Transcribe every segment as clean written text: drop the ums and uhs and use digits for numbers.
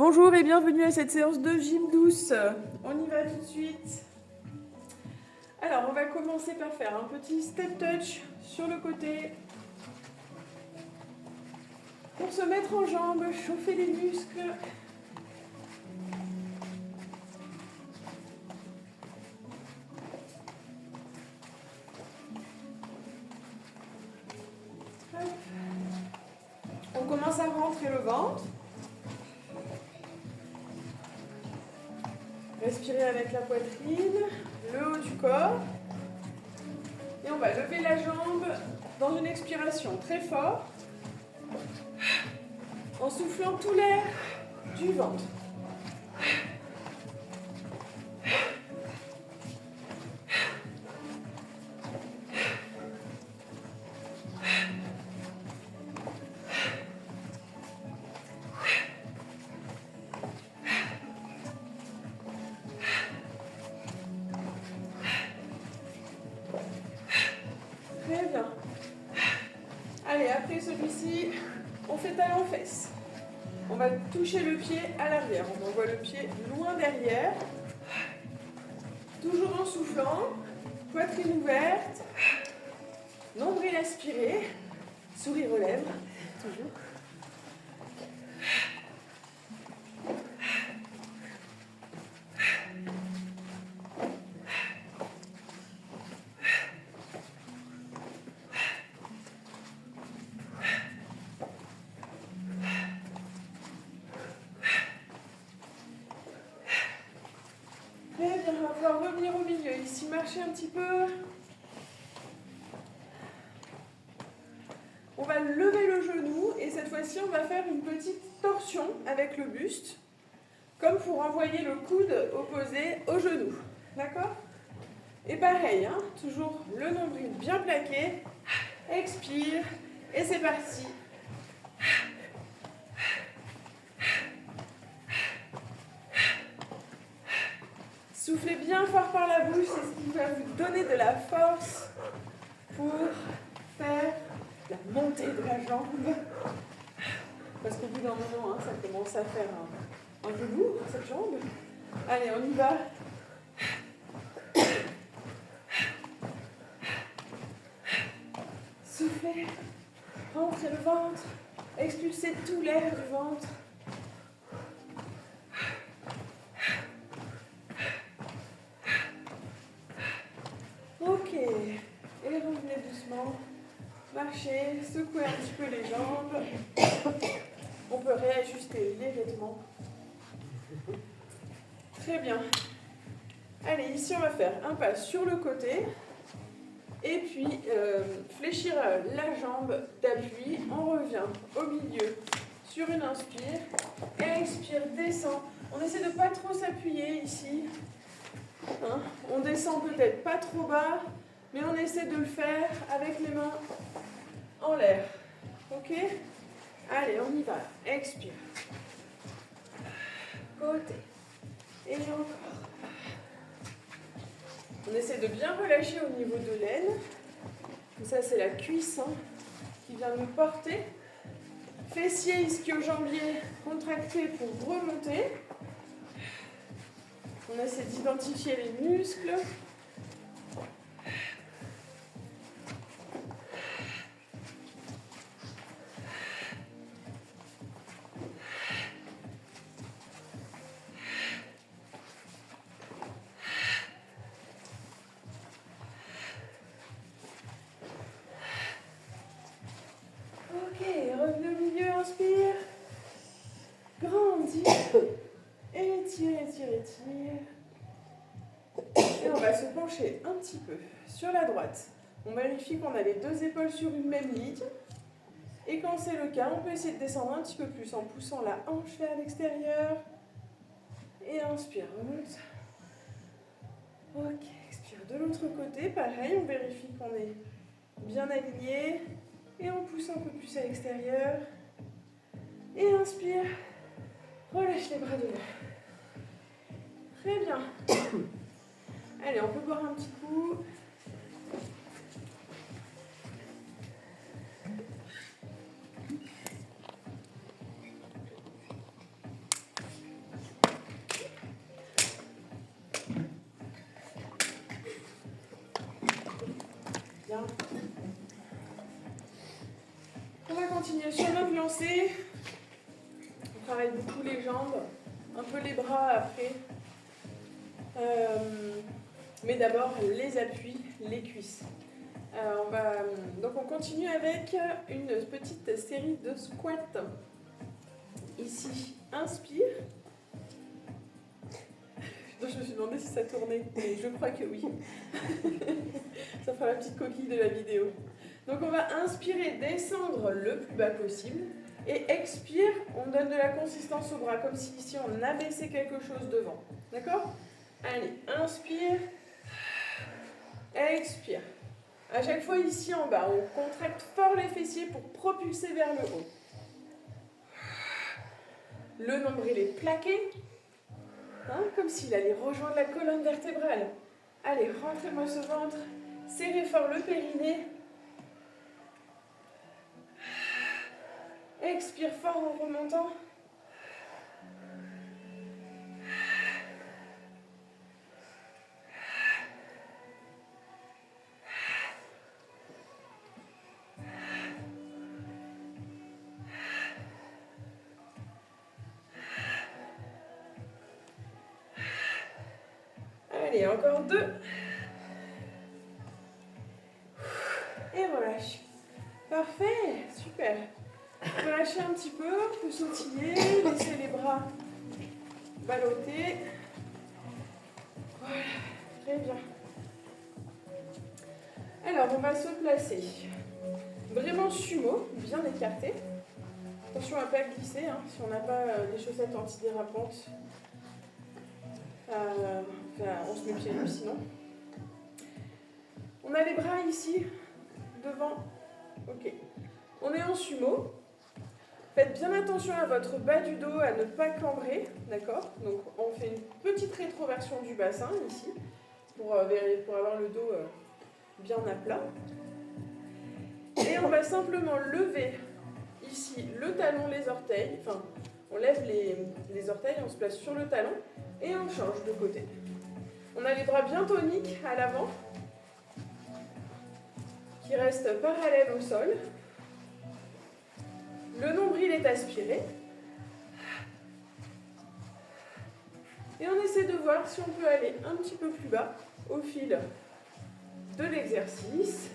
Bonjour et bienvenue à cette séance de gym douce. On y va tout de suite. Alors, on va commencer par faire un petit step touch sur le côté. Pour se mettre en jambes, chauffer les muscles. Hop. On commence à rentrer le ventre. Respirez avec la poitrine, le haut du corps. Et on va lever la jambe dans une expiration très fort, en soufflant tout l'air du ventre. Très bien. Allez, après celui-ci, on fait talon-fesse. On va toucher le pied à l'arrière. On envoie le pied loin derrière. Toujours en soufflant. Poitrine ouverte. Nombril aspiré. Sourire aux lèvres. Toujours. Très bien, on va pouvoir revenir au milieu. Ici, marcher un petit peu. On va lever le genou et cette fois-ci, on va faire une petite torsion avec le buste, comme pour envoyer le coude opposé au genou. D'accord? Et pareil, hein, toujours le nombril bien plaqué. Expire et c'est parti. Soufflez bien fort par la bouche, c'est ce qui va vous donner de la force pour faire la montée de la jambe. Parce qu'au bout d'un moment, hein, ça commence à faire un peu lourd, cette jambe. Allez, on y va. Soufflez, rentrez le ventre, expulsez tout l'air du ventre. Ok, et revenez doucement, marchez, secouez un petit peu les jambes. On peut réajuster les vêtements. Très bien. Allez, ici on va faire un pas sur le côté. Et puis fléchir la jambe d'appui. On revient au milieu sur une inspire. Et expire, descend. On essaie de ne pas trop s'appuyer ici. Hein, on descend peut-être pas trop bas, mais on essaie de le faire avec les mains en l'air. Ok? Allez, on y va. Expire. Côté. Et encore. On essaie de bien relâcher au niveau de l'aine. Ça, c'est la cuisse qui vient nous porter. Fessier, ischio-jambier contracté pour remonter. On essaie d'identifier les muscles. Ok, revenez au milieu, inspire. Grandis. Étire, étire, étire. Et on va se pencher un petit peu sur la droite. On vérifie qu'on a les deux épaules sur une même ligne. Et quand c'est le cas, on peut essayer de descendre un petit peu plus en poussant la hanche vers l'extérieur. Et inspire, remonte. Ok, expire de l'autre côté. Pareil, on vérifie qu'on est bien aligné. Et on pousse un peu plus à l'extérieur. Et inspire. Relâche les bras devant. Très bien. Allez, on peut boire un petit coup. commencer, on travaille beaucoup les jambes, un peu les bras après. Mais d'abord les appuis, les cuisses. Donc on continue avec une petite série de squats. Ici, inspire. Donc je me suis demandé si ça tournait, mais je crois que oui. Ça fera la petite coquille de la vidéo. Donc on va inspirer, descendre le plus bas possible. Et expire, on donne de la consistance au bras, comme si ici on abaissait quelque chose devant. D'accord ? Allez, inspire. Expire. À chaque fois ici en bas, on contracte fort les fessiers pour propulser vers le haut. Le nombril est plaqué, comme s'il allait rejoindre la colonne vertébrale. Allez, rentrez-moi ce ventre, serrez fort le périnée. Expire fort en remontant. Allez, encore 2. Et relâche. Parfait, super. Relâchez un petit peu, vous pouvez sautiller, laissez les bras balloter. Voilà, très bien. Alors, on va se placer. Vraiment sumo, bien écarté. Attention à ne pas glisser, si on n'a pas les chaussettes antidérapantes. On se met pieds nus sinon. On a les bras ici, devant. Ok. On est en sumo. Faites bien attention à votre bas du dos, à ne pas cambrer, d'accord ? Donc on fait une petite rétroversion du bassin ici, pour avoir le dos bien à plat. Et on va simplement lever ici le talon, les orteils, on lève les orteils, on se place sur le talon et on change de côté. On a les bras bien toniques à l'avant, qui restent parallèles au sol. Le nombril est aspiré. Et on essaie de voir si on peut aller un petit peu plus bas au fil de l'exercice.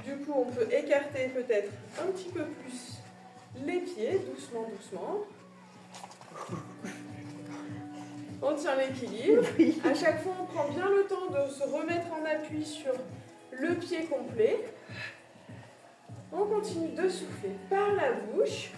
Du coup, on peut écarter peut-être un petit peu plus les pieds, doucement, doucement. On tient l'équilibre. À chaque fois, on prend bien le temps de se remettre en appui sur le pied complet. On continue de souffler par la bouche.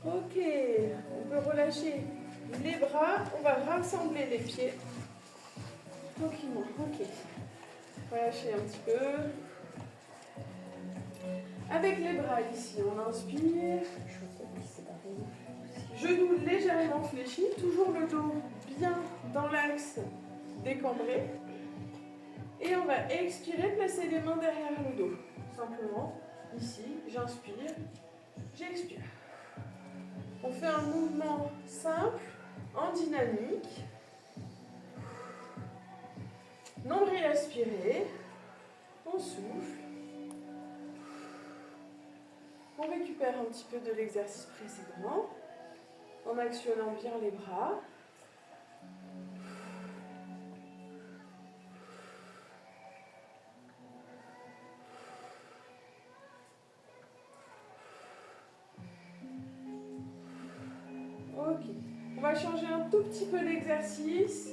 Ok, on peut relâcher les bras, on va rassembler les pieds. Tranquillement, ok. Relâchez un petit peu. Avec les bras ici, on inspire. Genoux légèrement fléchis, toujours le dos bien dans l'axe décambré. Et on va expirer, placer les mains derrière le dos. Simplement, ici, j'inspire, j'expire. On fait un mouvement simple, en dynamique. Nombril aspiré. On souffle. On récupère un petit peu de l'exercice précédent en actionnant bien les bras. Ok. On va changer un tout petit peu l'exercice.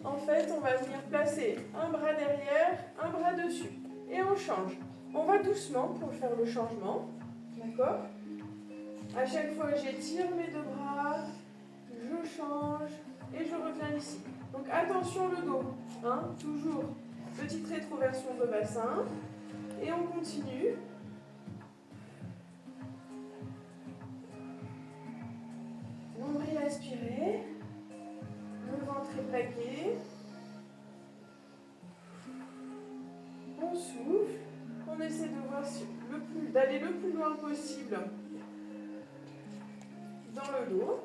En fait, on va venir placer un bras derrière, un bras dessus. Et on change. On va doucement pour faire le changement. D'accord ? À chaque fois, j'étire mes deux bras, je change et je reviens ici. Donc attention le dos. Toujours petite rétroversion de bassin. Et on continue. Nombril aspiré. d'aller le plus loin possible dans le dos.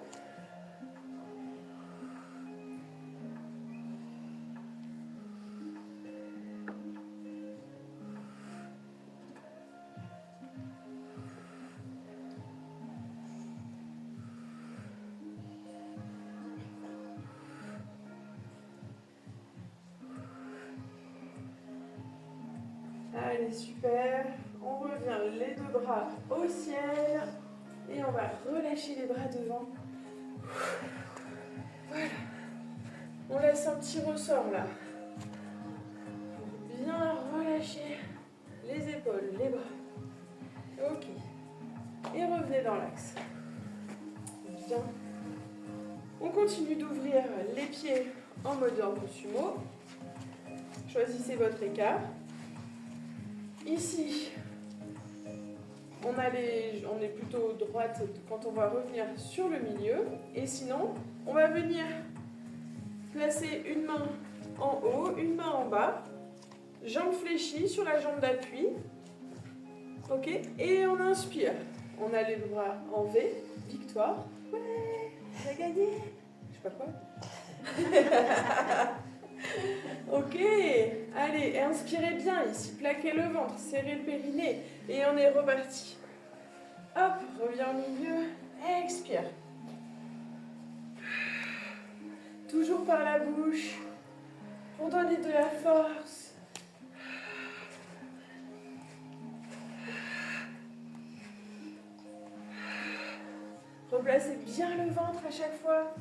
Allez, super. On revient les deux bras au ciel et on va relâcher les bras devant. Voilà. On laisse un petit ressort là. Bien relâcher les épaules, les bras. Ok. Et revenez dans l'axe. Bien. On continue d'ouvrir les pieds en mode orgue sumo. Choisissez votre écart. Ici, on est plutôt droite quand on va revenir sur le milieu. Et sinon, on va venir placer une main en haut, une main en bas. Jambe fléchie sur la jambe d'appui. Ok. Et on inspire. On a les bras en V. Victoire. Ouais, j'ai gagné. Je sais pas quoi. Ok, allez, inspirez bien ici, plaquez le ventre, serrez le périnée et on est reparti. Hop, reviens au milieu, expire. Toujours par la bouche, pour donner de la force. Replacez bien le ventre à chaque fois.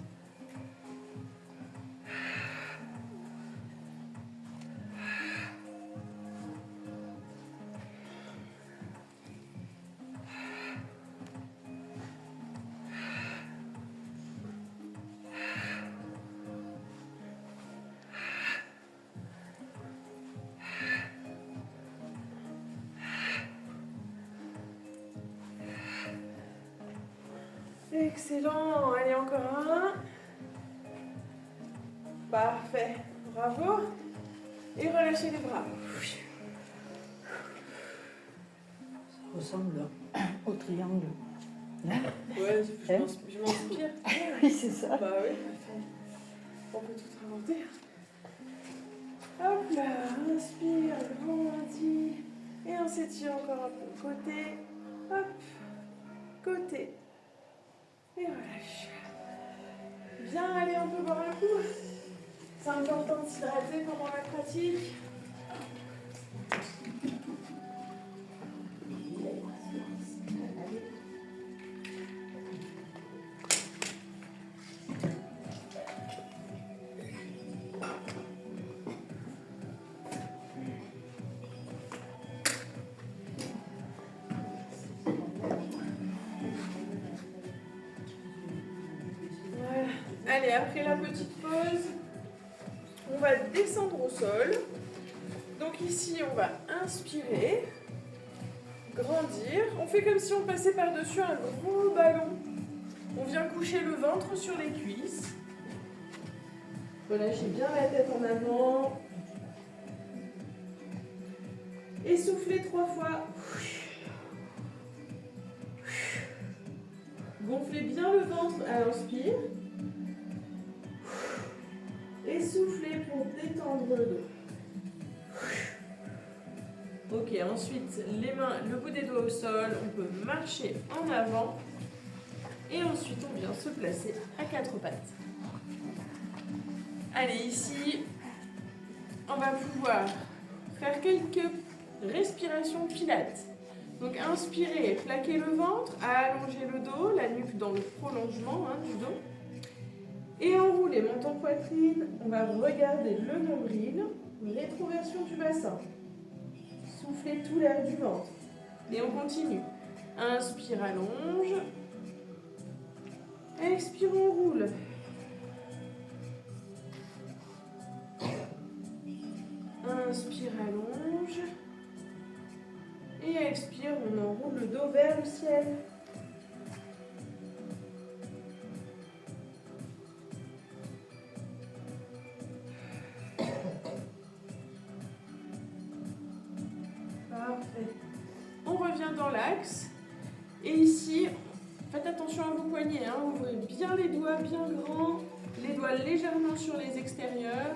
Excellent, allez encore un. Parfait, bravo. Et relâchez les bras. Ça ressemble au triangle. Ouais, je m'inspire. Oui, c'est ça. Bah oui, on peut tout inventer. Hop là, inspire, grandis. Et on s'étire encore un peu. Côté, hop, côté. Et relâche. Bien, allez, on peut boire un coup. C'est important de s'hydrater pendant la pratique. Allez, après la petite pause, on va descendre au sol. Donc ici, on va inspirer, grandir. On fait comme si on passait par-dessus un gros ballon. On vient coucher le ventre sur les cuisses. Relâchez bien la tête en avant. Et soufflez 3 fois. Gonflez bien le ventre à l'inspire. Et soufflez pour détendre le dos. Ok, ensuite, les mains, le bout des doigts au sol, on peut marcher en avant. Et ensuite, on vient se placer à 4 pattes. Allez, ici, on va pouvoir faire quelques respirations pilates. Donc, inspirez, plaquez le ventre, allongez le dos, la nuque dans le prolongement du dos. Et enroulez, montant poitrine, on va regarder le nombril, rétroversion du bassin. Soufflez tout l'air du ventre. Et on continue. Inspire, allonge. Expire, on roule. Inspire, allonge. Et expire, on enroule le dos vers le ciel. Parfait. On revient dans l'axe. Et ici, faites attention à vos poignets, hein, ouvrez bien les doigts, bien grands, les doigts légèrement sur les extérieurs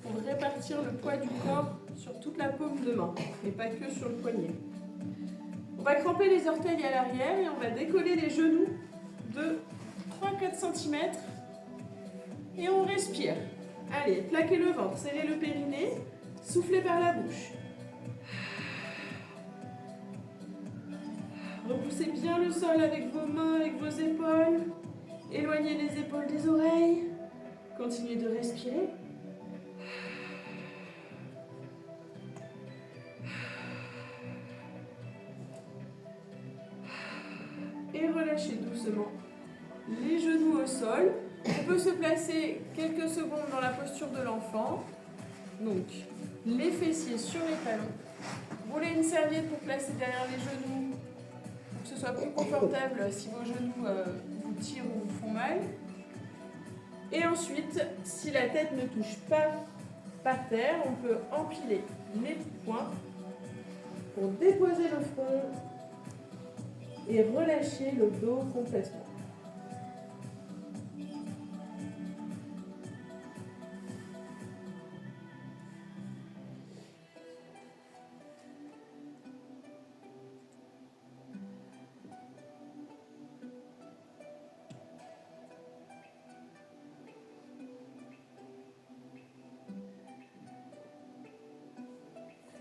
pour répartir le poids du corps sur toute la paume de main et pas que sur le poignet. On va cramper les orteils à l'arrière et on va décoller les genoux de 3-4 cm et on respire. Allez, plaquez le ventre, serrez le périnée, soufflez par la bouche. Repoussez bien le sol avec vos mains, avec vos épaules. Éloignez les épaules des oreilles. Continuez de respirer. Et relâchez doucement les genoux au sol. On peut se placer quelques secondes dans la posture de l'enfant. Donc, les fessiers sur les talons. Roulez une serviette pour placer derrière les genoux, pour que ce soit plus confortable si vos genoux vous tirent ou vous font mal. Et ensuite, si la tête ne touche pas par terre, on peut empiler les poings pour déposer le front et relâcher le dos complètement.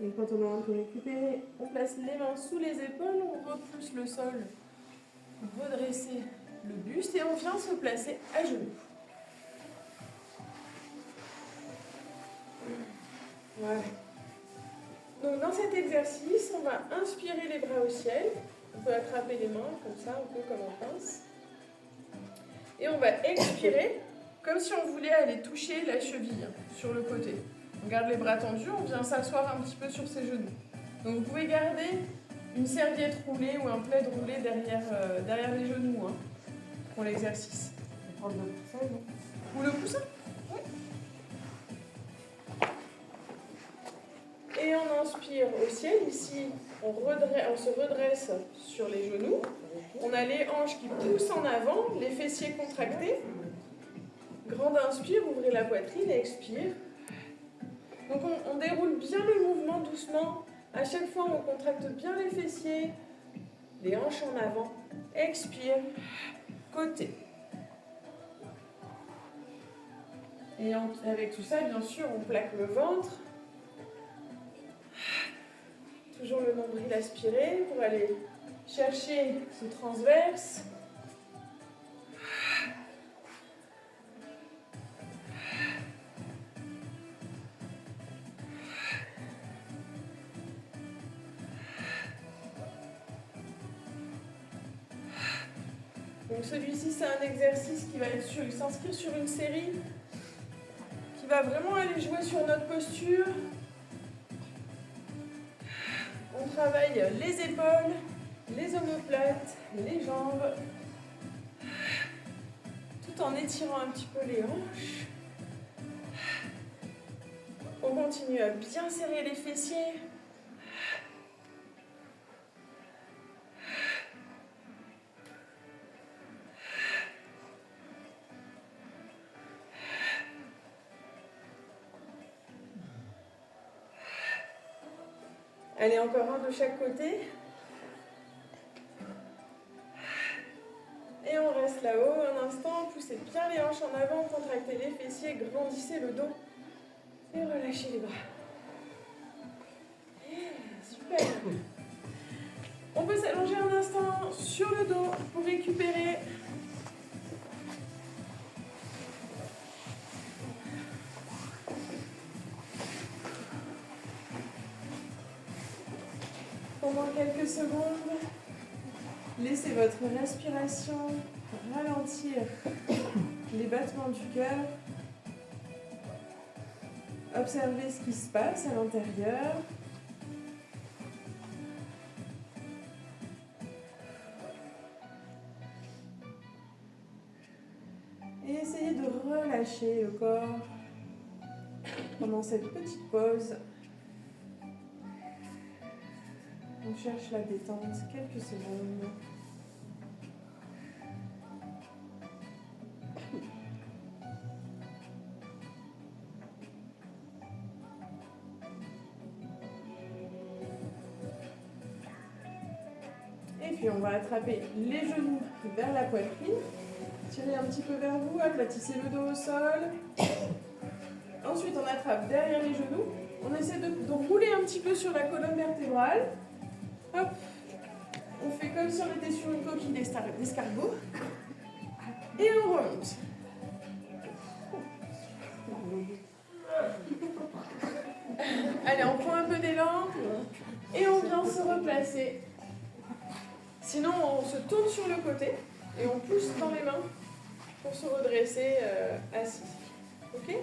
Et quand on a un peu récupéré, on place les mains sous les épaules, on repousse le sol pour redresser le buste et on vient se placer à genoux. Voilà. Donc dans cet exercice, on va inspirer les bras au ciel. On peut attraper les mains comme ça, un peu comme en pince. Et on va expirer comme si on voulait aller toucher la cheville sur le côté. On garde les bras tendus, on vient s'asseoir un petit peu sur ses genoux. Donc vous pouvez garder une serviette roulée ou un plaid roulé derrière les genoux hein, pour l'exercice. On prend le coussin, non ? Ou le coussin. Oui. Et on inspire au ciel. Ici, on se redresse sur les genoux. On a les hanches qui poussent en avant, les fessiers contractés. Grande inspire, ouvrez la poitrine et expire. Donc on déroule bien le mouvement doucement. À chaque fois, on contracte bien les fessiers, les hanches en avant. Expire, côté. Et avec tout ça, bien sûr, on plaque le ventre. Toujours le nombril aspiré pour aller chercher ce transverse. Donc celui-ci, c'est un exercice qui va s'inscrire sur une série qui va vraiment aller jouer sur notre posture. On travaille les épaules, les omoplates, les jambes, tout en étirant un petit peu les hanches. On continue à bien serrer les fessiers. Allez, encore un de chaque côté. Et on reste là-haut un instant. Poussez bien les hanches en avant, contractez les fessiers, grandissez le dos. Et relâchez les bras. Super. On peut s'allonger un instant sur le dos pour récupérer. Pendant quelques secondes, laissez votre respiration ralentir les battements du cœur. Observez ce qui se passe à l'intérieur. Et essayez de relâcher le corps pendant cette petite pause. On cherche la détente, quelques secondes. Et puis on va attraper les genoux vers la poitrine. Tirez un petit peu vers vous, aplatissez le dos au sol. Ensuite on attrape derrière les genoux. On essaie de rouler un petit peu sur la colonne vertébrale. Hop. On fait comme si on était sur une coquille d'escargot. Et on remonte. Allez, on prend un peu d'élan. Et on vient se replacer. Sinon, on se tourne sur le côté. Et on pousse dans les mains pour se redresser assis. Ok ?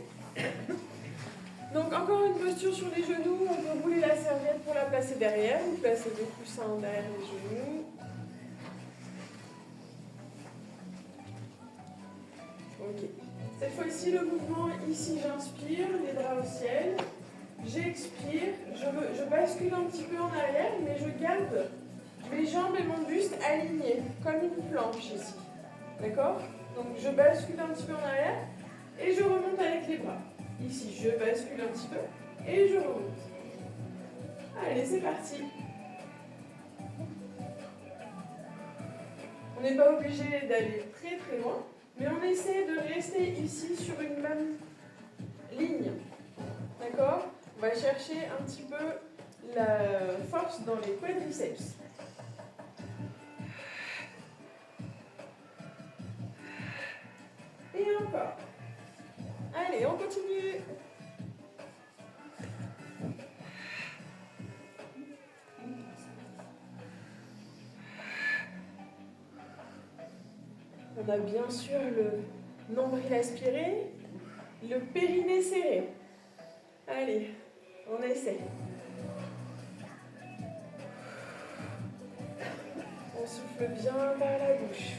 Donc encore une posture sur les genoux, on peut rouler la serviette pour la placer derrière, vous placez deux coussins derrière les genoux. Ok. Cette fois-ci, le mouvement, ici j'inspire, les bras au ciel, j'expire, je bascule un petit peu en arrière, mais je garde mes jambes et mon buste alignés, comme une planche ici. D'accord ? Donc je bascule un petit peu en arrière et je remonte avec les bras. Ici, je bascule un petit peu et je remonte. Allez, c'est parti. On n'est pas obligé d'aller très très loin, mais on essaie de rester ici sur une même ligne. D'accord ? On va chercher un petit peu la force dans les quadriceps. Et encore. Allez, on continue. On a bien sûr le nombril aspiré, le périnée serré. Allez, on essaie. On souffle bien par la bouche.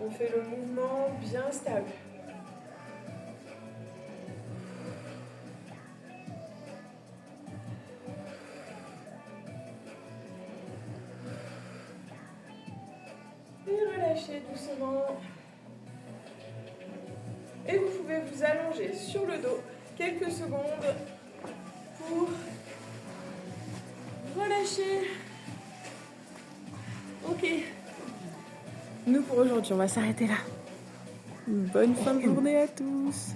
On fait le mouvement bien stable. Et relâchez doucement. Et vous pouvez vous allonger sur le dos quelques secondes pour relâcher. Ok. Nous pour aujourd'hui, on va s'arrêter là. Bonne fin de journée à tous.